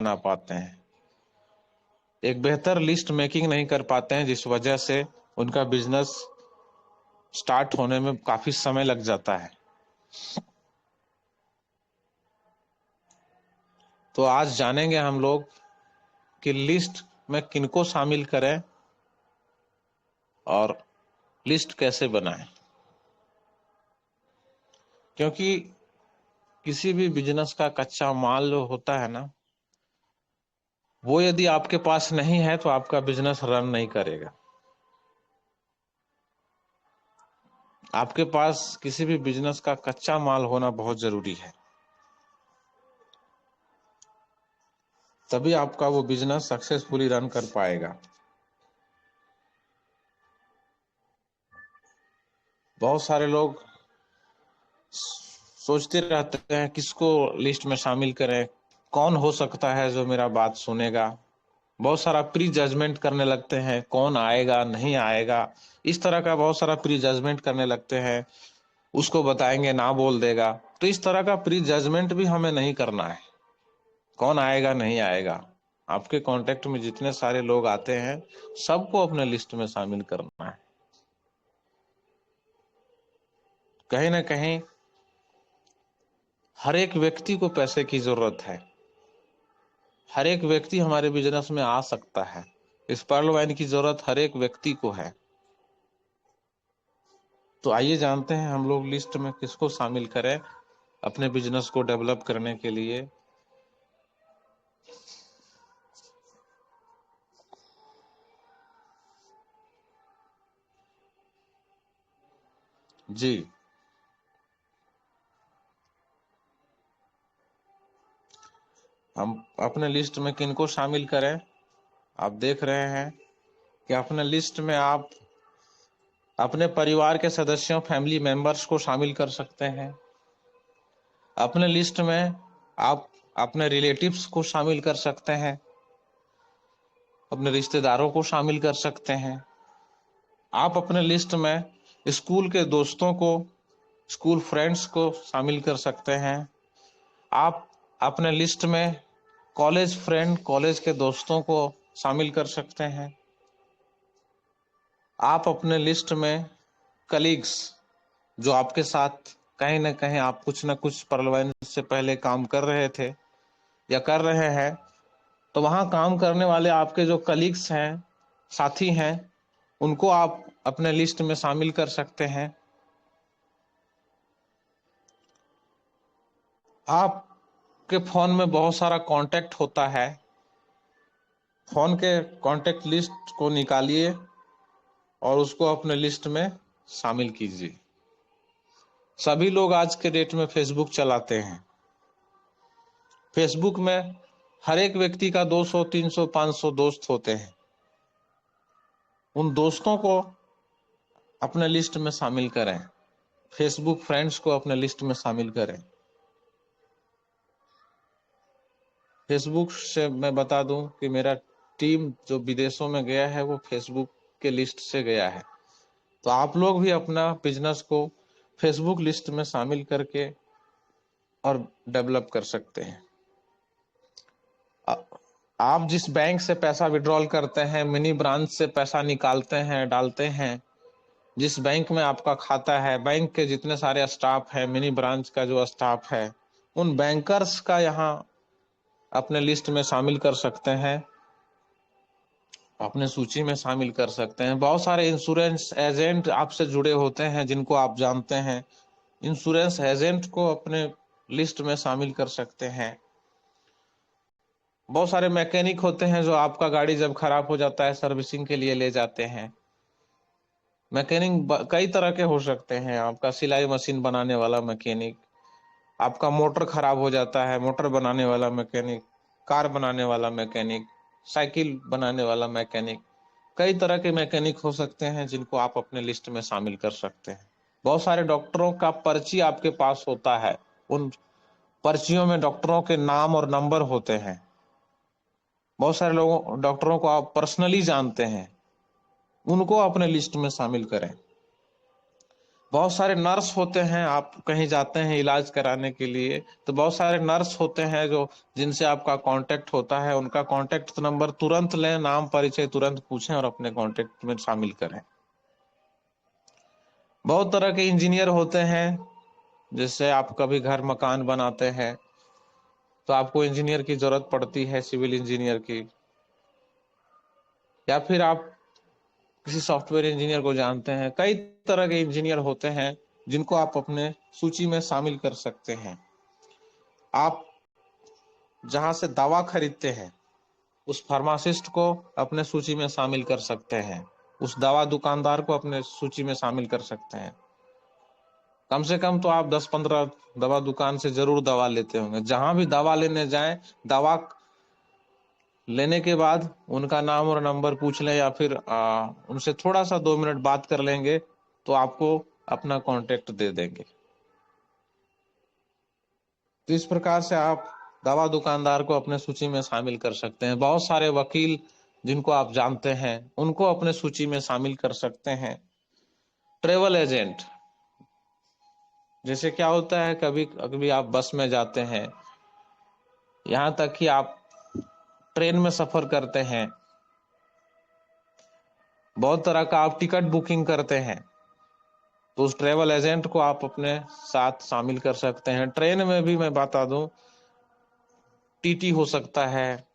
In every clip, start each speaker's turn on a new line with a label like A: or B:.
A: बना पाते हैं, एक बेहतर लिस्ट मेकिंग नहीं कर पाते हैं, जिस वजह से उनका बिजनेस स्टार्ट होने में काफी समय लग जाता है। तो आज जानेंगे हम लोग कि लिस्ट में किनको शामिल करें और लिस्ट कैसे बनाएं। क्योंकि किसी भी बिजनेस का कच्चा माल जो होता है ना, वो यदि आपके पास नहीं है तो आपका बिजनेस रन नहीं करेगा। आपके पास किसी भी बिजनेस का कच्चा माल होना बहुत जरूरी है, तभी आपका वो बिजनेस सक्सेसफुली रन कर पाएगा। बहुत सारे लोग सोचते रहते हैं किसको लिस्ट में शामिल करें, कौन हो सकता है जो मेरा बात सुनेगा। बहुत सारा प्री जजमेंट करने लगते हैं, कौन आएगा नहीं आएगा, इस तरह का बहुत सारा प्री जजमेंट करने लगते हैं। उसको बताएंगे ना बोल देगा, तो इस तरह का प्री जजमेंट भी हमें नहीं करना है। कौन आएगा नहीं आएगा, आपके कांटेक्ट में जितने सारे लोग आते हैं सबको अपने लिस्ट में शामिल करना है। कहीं ना कहीं हर एक व्यक्ति को पैसे की जरूरत है, हर एक व्यक्ति हमारे बिजनेस में आ सकता है। इस पर्ल वाइन की जरूरत हर एक व्यक्ति को है। तो आइए जानते हैं हम लोग लिस्ट में किसको शामिल करें अपने बिजनेस को डेवलप करने के लिए। जी, हम अपने लिस्ट में किनको शामिल करें। आप देख रहे हैं कि अपने लिस्ट में आप अपने परिवार के सदस्यों, फैमिली मेंबर्स को शामिल कर सकते हैं। अपने लिस्ट में आप अपने रिलेटिव्स को शामिल कर सकते हैं, अपने रिश्तेदारों को शामिल कर सकते हैं। आप अपने लिस्ट में स्कूल के दोस्तों को, स्कूल फ्रेंड्स को शामिल कर सकते हैं। आप अपने लिस्ट में कॉलेज फ्रेंड, कॉलेज के दोस्तों को शामिल कर सकते हैं। आप अपने लिस्ट में कलीग्स, जो आपके साथ कहीं ना कहीं आप कुछ ना कुछ पर्लवाइन से पहले काम कर रहे थे या कर रहे हैं, तो वहां काम करने वाले आपके जो कलीग्स हैं, साथी हैं, उनको आप अपने लिस्ट में शामिल कर सकते हैं। आपके फोन में बहुत सारा कांटेक्ट होता है, फोन के कांटेक्ट लिस्ट को निकालिए और उसको अपने लिस्ट में शामिल कीजिए। सभी लोग आज के डेट में फेसबुक चलाते हैं। फेसबुक में हर एक व्यक्ति का 200, 300, 500 दोस्त होते हैं। उन दोस्तों को अपने लिस्ट में शामिल करें, फेसबुक फ्रेंड्स को अपने लिस्ट में शामिल करें। फेसबुक से मैं बता दूं कि मेरा टीम जो विदेशों में गया है वो फेसबुक के लिस्ट से गया है। तो आप लोग भी अपना बिजनेस को फेसबुक लिस्ट में शामिल करके और डेवलप कर सकते हैं। आप जिस बैंक से पैसा विड्रॉल करते हैं, मिनी ब्रांच से पैसा निकालते हैं, डालते हैं, जिस बैंक में आपका खाता है, बैंक के जितने सारे स्टाफ है, मिनी ब्रांच का जो स्टाफ है, उन बैंकर्स का यहाँ अपने लिस्ट में शामिल कर सकते हैं, अपने सूची में शामिल कर सकते हैं। बहुत सारे इंश्योरेंस एजेंट आपसे जुड़े होते हैं जिनको आप जानते हैं, इंश्योरेंस एजेंट को अपने लिस्ट में शामिल कर सकते हैं। बहुत सारे मैकेनिक होते हैं जो आपका गाड़ी जब खराब हो जाता है सर्विसिंग के लिए ले जाते हैं। मैकेनिक कई तरह के हो सकते हैं, आपका सिलाई मशीन बनाने वाला मैकेनिक, आपका मोटर खराब हो जाता है, मोटर बनाने वाला मैकेनिक, कार बनाने वाला मैकेनिक, साइकिल बनाने वाला मैकेनिक। कई तरह के मैकेनिक हो सकते हैं जिनको आप अपने लिस्ट में शामिल कर सकते हैं। बहुत सारे डॉक्टरों का पर्ची आपके पास होता है, उन पर्चियों में डॉक्टरों के नाम और नंबर होते हैं। बहुत सारे लोगों डॉक्टरों को आप पर्सनली जानते हैं, उनको अपने लिस्ट में शामिल करें। बहुत सारे नर्स होते हैं, आप कहीं जाते हैं इलाज कराने के लिए तो बहुत सारे नर्स होते हैं जो जिनसे आपका कांटेक्ट होता है, उनका कांटेक्ट नंबर तुरंत लें, नाम परिचय तुरंत पूछें और अपने कांटेक्ट में शामिल करें। बहुत तरह के इंजीनियर होते हैं, जैसे आप कभी घर मकान बनाते हैं तो आपको इंजीनियर की जरूरत पड़ती है, सिविल इंजीनियर की, या फिर आप किसी सॉफ्टवेयर इंजीनियर को जानते हैं। कई तरह के इंजीनियर होते हैं जिनको आप अपने सूची में शामिल कर सकते हैं। आप जहां से दवा खरीदते हैं उस फार्मासिस्ट को अपने सूची में शामिल कर सकते हैं, उस दवा दुकानदार को अपने सूची में शामिल कर सकते हैं। कम से कम तो आप 10-15 दवा दुकान से जरूर दवा लेते होंगे। जहां भी दवा लेने जाएं, दवा लेने के बाद उनका नाम और नंबर पूछ लें, या फिर उनसे थोड़ा सा 2 मिनट बात कर लेंगे तो आपको अपना कांटेक्ट दे देंगे। तो इस प्रकार से आप दवा दुकानदार को अपने सूची में शामिल कर सकते हैं। बहुत सारे वकील जिनको आप जानते हैं उनको अपने सूची में शामिल कर सकते हैं। ट्रेवल एजेंट, जैसे क्या होता है, कभी कभी आप बस में जाते हैं, यहाँ तक कि आप ट्रेन में सफर करते हैं, बहुत तरह का आप टिकट बुकिंग करते हैं, तो उस ट्रेवल एजेंट को आप अपने साथ शामिल कर सकते हैं। ट्रेन में भी मैं बता दूं, टीटी हो सकता है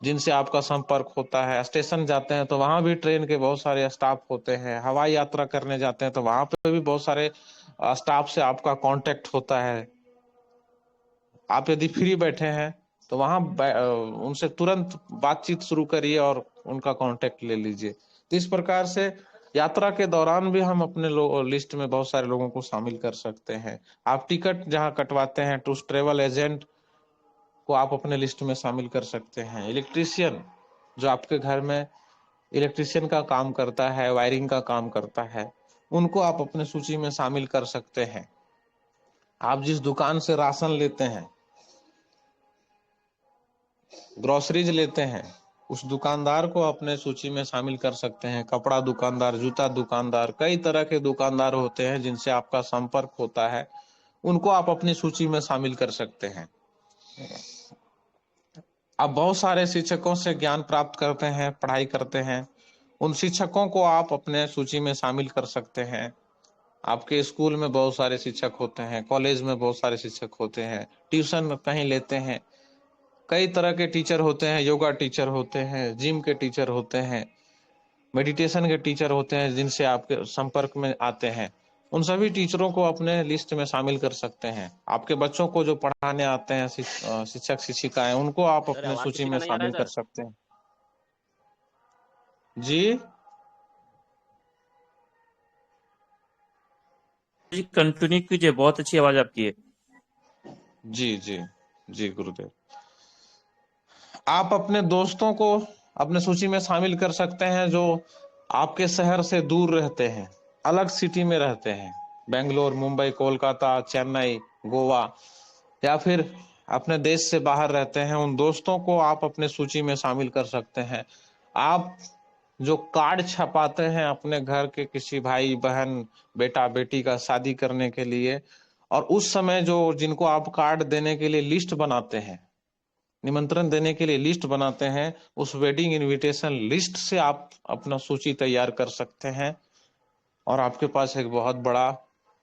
A: जिनसे आपका संपर्क होता है। स्टेशन जाते हैं तो वहां भी ट्रेन के बहुत सारे स्टाफ होते हैं। हवाई यात्रा करने जाते हैं तो वहां पे भी बहुत सारे स्टाफ से आपका कांटेक्ट होता है। आप यदि फ्री बैठे हैं तो वहां उनसे तुरंत बातचीत शुरू करिए और उनका कांटेक्ट ले लीजिए। तो इस प्रकार से यात्रा के दौरान भी हम अपने लिस्ट में बहुत सारे लोगों को शामिल कर सकते हैं। आप टिकट जहां कटवाते हैं तो उस ट्रेवल एजेंट को आप अपने लिस्ट में शामिल कर सकते हैं। इलेक्ट्रीशियन जो आपके घर में इलेक्ट्रीशियन का काम करता है, वायरिंग का काम करता है, उनको आप अपने सूची में शामिल कर सकते हैं। आप जिस दुकान से राशन लेते हैं, ग्रोसरीज लेते हैं, उस दुकानदार को अपने सूची में शामिल कर सकते हैं। कपड़ा दुकानदार, जूता दुकानदार, कई तरह के दुकानदार होते हैं जिनसे आपका संपर्क होता है, उनको आप अपनी सूची में शामिल कर सकते हैं। आप बहुत सारे शिक्षकों से ज्ञान प्राप्त करते हैं, पढ़ाई करते हैं, उन शिक्षकों को आप अपने सूची में शामिल कर सकते हैं। आपके स्कूल में बहुत सारे शिक्षक होते हैं, कॉलेज में बहुत सारे शिक्षक होते हैं, ट्यूशन कहीं लेते हैं, कई तरह के टीचर होते हैं, योगा टीचर होते हैं, जिम के टीचर होते हैं, मेडिटेशन के टीचर होते हैं जिनसे आपके संपर्क में आते हैं। उन सभी टीचरों को अपने लिस्ट में शामिल कर सकते हैं। आपके बच्चों को जो पढ़ाने आते हैं, शिक्षक शिक्षिकाएं, उनको आप
B: सर
A: अपने
B: आवाज
A: सूची
B: किसी का
A: में
B: नहीं आ रहा
A: शामिल
B: है
A: कर
B: सर?
A: सकते हैं। जी
B: जी कंटिन्यू कीजिए, बहुत अच्छी आवाज आपकी है।
A: जी जी जी गुरुदेव। आप अपने दोस्तों को अपने सूची में शामिल कर सकते हैं जो आपके शहर से दूर रहते हैं, अलग सिटी में रहते हैं, बेंगलोर, मुंबई, कोलकाता, चेन्नई, गोवा, या फिर अपने देश से बाहर रहते हैं। उन दोस्तों को आप अपने सूची में शामिल कर सकते हैं। आप जो कार्ड छपाते हैं अपने घर के किसी भाई बहन, बेटा बेटी का शादी करने के लिए, और उस समय जो जिनको आप कार्ड देने के लिए लिस्ट बनाते हैं, निमंत्रण देने के लिए लिस्ट बनाते हैं, उस वेडिंग इनविटेशन लिस्ट से आप अपना सूची तैयार कर सकते हैं और आपके पास एक बहुत बड़ा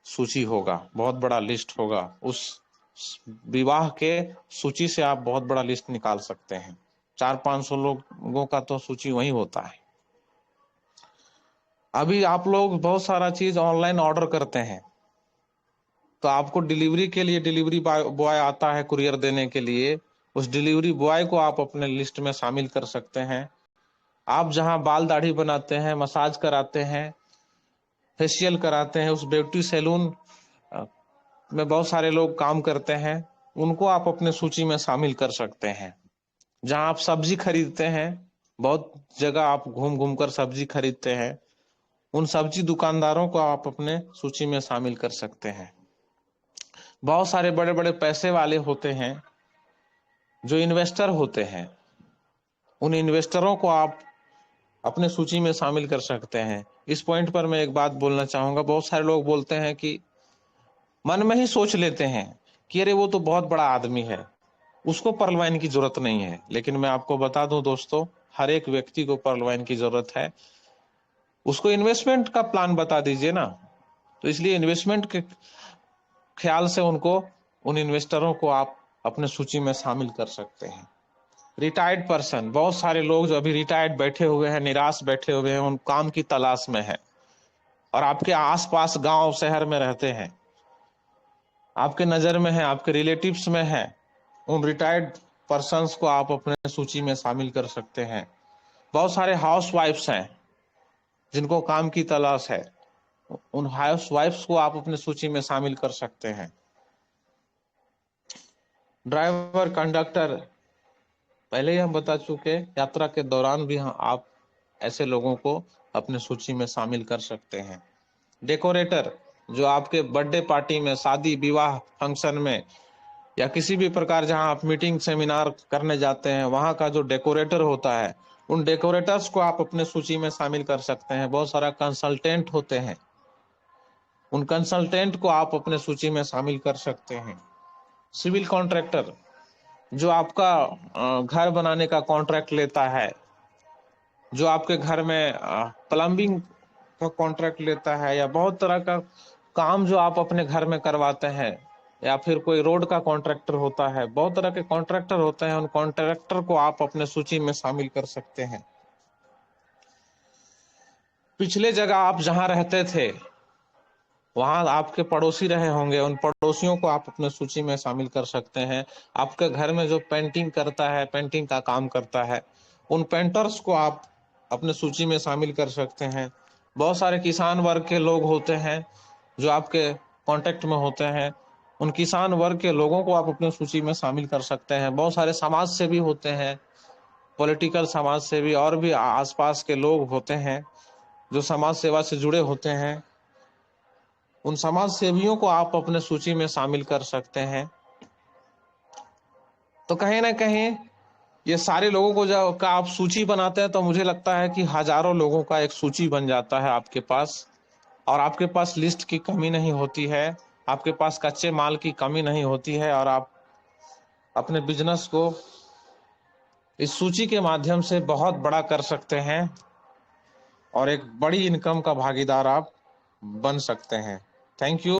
A: सूची होगा, बहुत बड़ा लिस्ट होगा। उस विवाह के सूची से आप बहुत बड़ा लिस्ट निकाल सकते हैं। 400-500 लोगों का तो सूची वही होता है। अभी आप लोग बहुत सारा चीज ऑनलाइन ऑर्डर करते हैं, तो आपको डिलीवरी के लिए डिलीवरी बॉय आता है कुरियर देने के लिए, उस डिलीवरी बॉय को आप अपने लिस्ट में शामिल कर सकते हैं। आप जहां बाल दाढ़ी बनाते हैं, मसाज कराते हैं, फेशियल कराते हैं, उस ब्यूटी सैलून में बहुत सारे लोग काम करते हैं, उनको आप अपने सूची में शामिल कर सकते हैं। जहां आप सब्जी खरीदते हैं, बहुत जगह आप घूम घूम कर सब्जी खरीदते हैं, उन सब्जी दुकानदारों को आप अपने सूची में शामिल कर सकते हैं। बहुत सारे बड़े बड़े पैसे वाले होते हैं जो इन्वेस्टर होते हैं, उन इन्वेस्टरों को आप अपने सूची में शामिल कर सकते हैं। इस पॉइंट पर मैं एक बात बोलना चाहूंगा। बहुत सारे लोग बोलते हैं कि मन में ही सोच लेते हैं कि अरे वो तो बहुत बड़ा आदमी है, उसको पर्ल वाइन की जरूरत नहीं है। लेकिन मैं आपको बता दूं दोस्तों, हर एक व्यक्ति को पर्ल वाइन की जरूरत है। उसको इन्वेस्टमेंट का प्लान बता दीजिए ना। तो इसलिए इन्वेस्टमेंट के ख्याल से उन इन्वेस्टरों को आप अपने सूची में शामिल कर सकते हैं। रिटायर्ड पर्सन, बहुत सारे लोग जो अभी रिटायर्ड बैठे हुए हैं, निराश बैठे हुए हैं, उन काम की तलाश में है और आपके आसपास गांव शहर में रहते हैं, आपके नजर में है, आपके रिलेटिव्स में है, उन रिटायर्ड पर्सन्स को आप अपने सूची में शामिल कर सकते हैं। बहुत सारे हाउस वाइफ्स हैं जिनको काम की तलाश है, उन हाउस वाइफ्स को आप अपने सूची में शामिल कर सकते हैं। ड्राइवर, कंडक्टर, पहले ही हम बता चुके, यात्रा के दौरान भी आप ऐसे लोगों को अपने सूची में शामिल कर सकते हैं। डेकोरेटर, जो आपके बर्थडे पार्टी में, शादी विवाह फंक्शन में या किसी भी प्रकार जहां आप मीटिंग सेमिनार करने जाते हैं, वहां का जो डेकोरेटर होता है, उन डेकोरेटर्स को आप अपने सूची में शामिल कर सकते हैं। बहुत सारा कंसल्टेंट होते हैं, उन कंसल्टेंट को आप अपने सूची में शामिल कर सकते हैं। सिविल कॉन्ट्रैक्टर, जो आपका घर बनाने का कॉन्ट्रैक्ट लेता है, जो आपके घर में प्लम्बिंग का कॉन्ट्रैक्ट लेता है, या बहुत तरह का काम जो आप अपने घर में करवाते हैं, या फिर कोई रोड का कॉन्ट्रैक्टर होता है, बहुत तरह के कॉन्ट्रैक्टर होते हैं, उन कॉन्ट्रैक्टर को आप अपने सूची में शामिल कर सकते हैं। पिछले जगह आप जहां रहते थे, वहां आपके पड़ोसी रहे होंगे, उन पड़ोसियों को आप अपने सूची में शामिल कर सकते हैं। आपके घर में जो पेंटिंग करता है, पेंटिंग का काम करता है, उन पेंटर्स को आप अपने सूची में शामिल कर सकते हैं। बहुत सारे किसान वर्ग के लोग होते हैं जो आपके कांटेक्ट में होते हैं, उन किसान वर्ग के लोगों को आप अपने सूची में शामिल कर सकते हैं। बहुत सारे समाज सेवी होते हैं, पॉलिटिकल समाज सेवी, और भी आसपास के लोग होते हैं जो समाज सेवा से जुड़े होते हैं, उन समाज सेवियों को आप अपने सूची में शामिल कर सकते हैं। तो कहीं ना कहीं ये सारे लोगों को जब का आप सूची बनाते हैं, तो मुझे लगता है कि हजारों लोगों का एक सूची बन जाता है आपके पास, और आपके पास लिस्ट की कमी नहीं होती है, आपके पास कच्चे माल की कमी नहीं होती है, और आप अपने बिजनेस को इस सूची के माध्यम से बहुत बड़ा कर सकते हैं और एक बड़ी इनकम का भागीदार आप बन सकते हैं। Thank you.